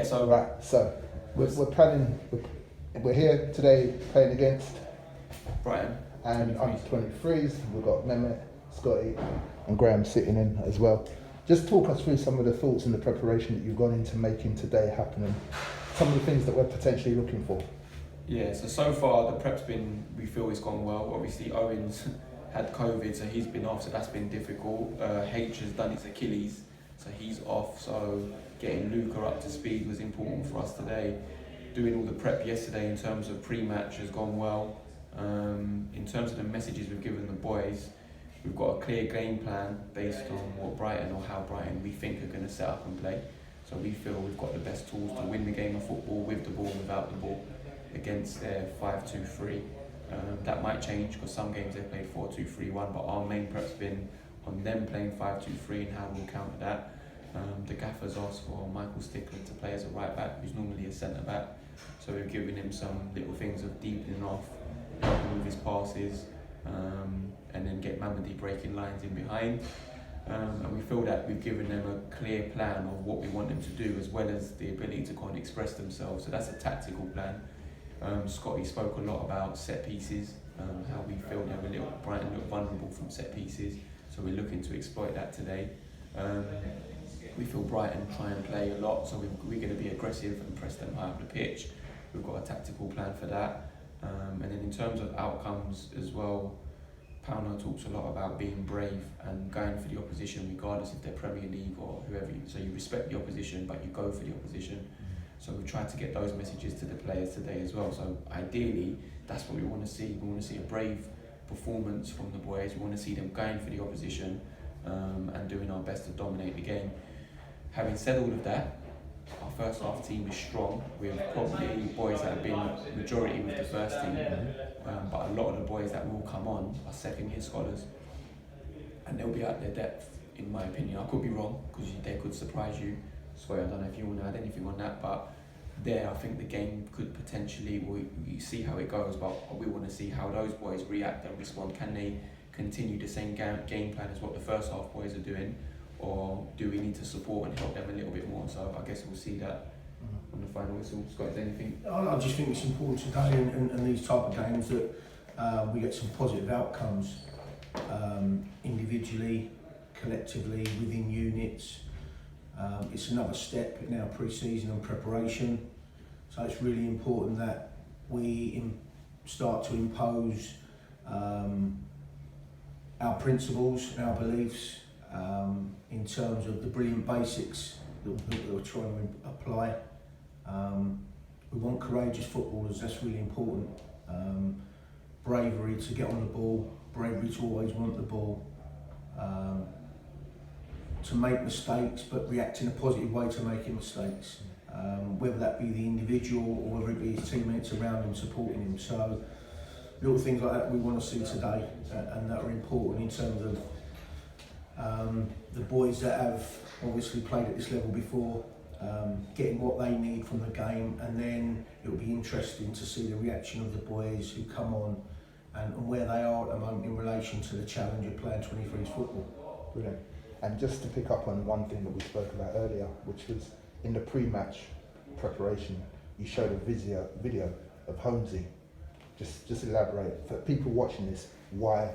So Right, so we're planning, we're here today playing against Brighton and 23s. under 23s. We've got Mehmet, Scotty, and Graham sitting in as well. Just talk us through some of the thoughts and the preparation that you've gone into making today happen, and some of the things that we're potentially looking for. Yeah, so far the prep's we feel it's gone well. Obviously Owen's had COVID, so he's been off, so that's been difficult. H has done his Achilles, so he's off. So getting Luca up to speed was important for us today. Doing all the prep yesterday in terms of pre-match has gone well. In terms of the messages we've given the boys, we've got a clear game plan based on what Brighton or how Brighton we think are going to set up and play. So we feel we've got the best tools to win the game of football with the ball and without the ball against their 5-2-3. That might change because some games they played 4-2-3-1, but our main prep's been on them playing 5-2-3 and how we'll counter that. The gaffer's asked for Michael Stickler to play as a right back, who's normally a centre back. So we've given him some little things of deepening off, helping with his passes, and then get Mamadi breaking lines in behind. And we feel that we've given them a clear plan of what we want them to do, as well as the ability to go and express themselves. So that's a tactical plan. Scotty spoke a lot about set pieces, how we feel Brighton look vulnerable from set pieces. So we're looking to exploit that today. We feel Brighton try and play a lot, so we're going to be aggressive and press them high up the pitch. We've got a tactical plan for that. And then in terms of outcomes as well, Pauno talks a lot about being brave and going for the opposition regardless if they're Premier League or whoever. So you respect the opposition, but you go for the opposition. So we've tried to get those messages to the players today as well. So ideally, that's what we want to see. We want to see a brave performance from the boys. We want to see them going for the opposition and doing our best to dominate the game. Having said all of that, our first half team is strong. We have probably boys that have been majority with the first team, but a lot of the boys that will come on are second year scholars, and they'll be at their depth, in my opinion. I could be wrong because they could surprise you. I don't know if you want to add anything on that, but there I think the game could potentially, we see how it goes, but we want to see how those boys react and respond. Can they continue the same game plan as what the first half boys are doing, or do we need to support and help them a little bit more? So I guess we'll see that on the final whistle. Scott, is there anything? I just think it's important today and these type of games that we get some positive outcomes individually, collectively, within units. It's another step in our pre-season and preparation, so it's really important that we start to impose our principles and our beliefs in terms of the brilliant basics that we're trying to apply. We want courageous footballers, that's really important. Bravery to get on the ball, bravery to always want the ball. To make mistakes, but react in a positive way to making mistakes, whether that be the individual or whether it be his teammates around him supporting him. So little things like that we want to see today, and that are important in terms of the boys that have obviously played at this level before, getting what they need from the game, and then it'll be interesting to see the reaction of the boys who come on and where they are at the moment in relation to the challenge of playing 23s football. Brilliant. And just to pick up on one thing that we spoke about earlier, which was in the pre-match preparation, you showed a video of Holmesy. Just elaborate for people watching this why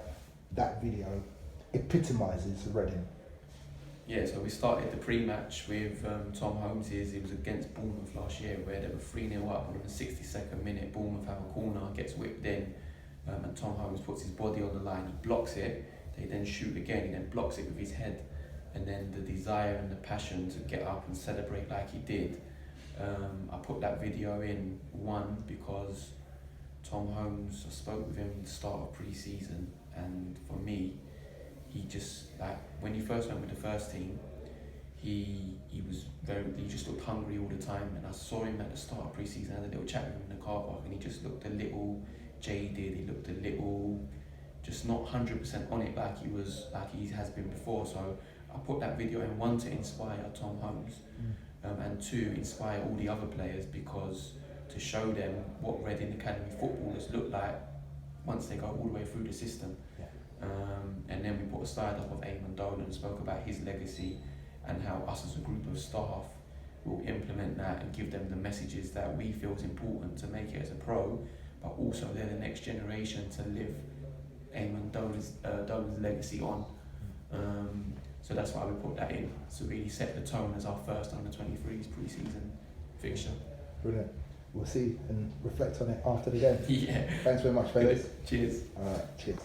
that video epitomises Reading. Yeah, so we started the pre-match with Tom Holmes's. It was against Bournemouth last year where they were 3-0 up, and in the 62nd minute Bournemouth have a corner, gets whipped in, and Tom Holmes puts his body on the line, he blocks it, they then shoot again, he then blocks it with his head, and then the desire and the passion to get up and celebrate like he did. I put that video in, one, because Tom Holmes, I spoke with him at the start of pre-season, and for me, he just, like, when he first went with the first team, he just looked hungry all the time, and I saw him at the start of pre-season, I had a little chat with him in the car park, and he just looked a little jaded, he looked a little, just not 100% on it like he has been before. So I put that video in, one, to inspire Tom Holmes, and two, inspire all the other players, because to show them what Reading Academy footballers look like once they go all the way through the system. Yeah. And then we put a slide up of Eamon Dolan and spoke about his legacy and how us as a group of staff we'll implement that and give them the messages that we feel is important to make it as a pro, but also they're the next generation to live Eamon Dolan's legacy on. So that's why we put that in, to really set the tone as our first under 23s pre-season fixture. Brilliant. We'll see and reflect on it after the game. Yeah. Thanks very much, fellas. Cheers. All right, cheers.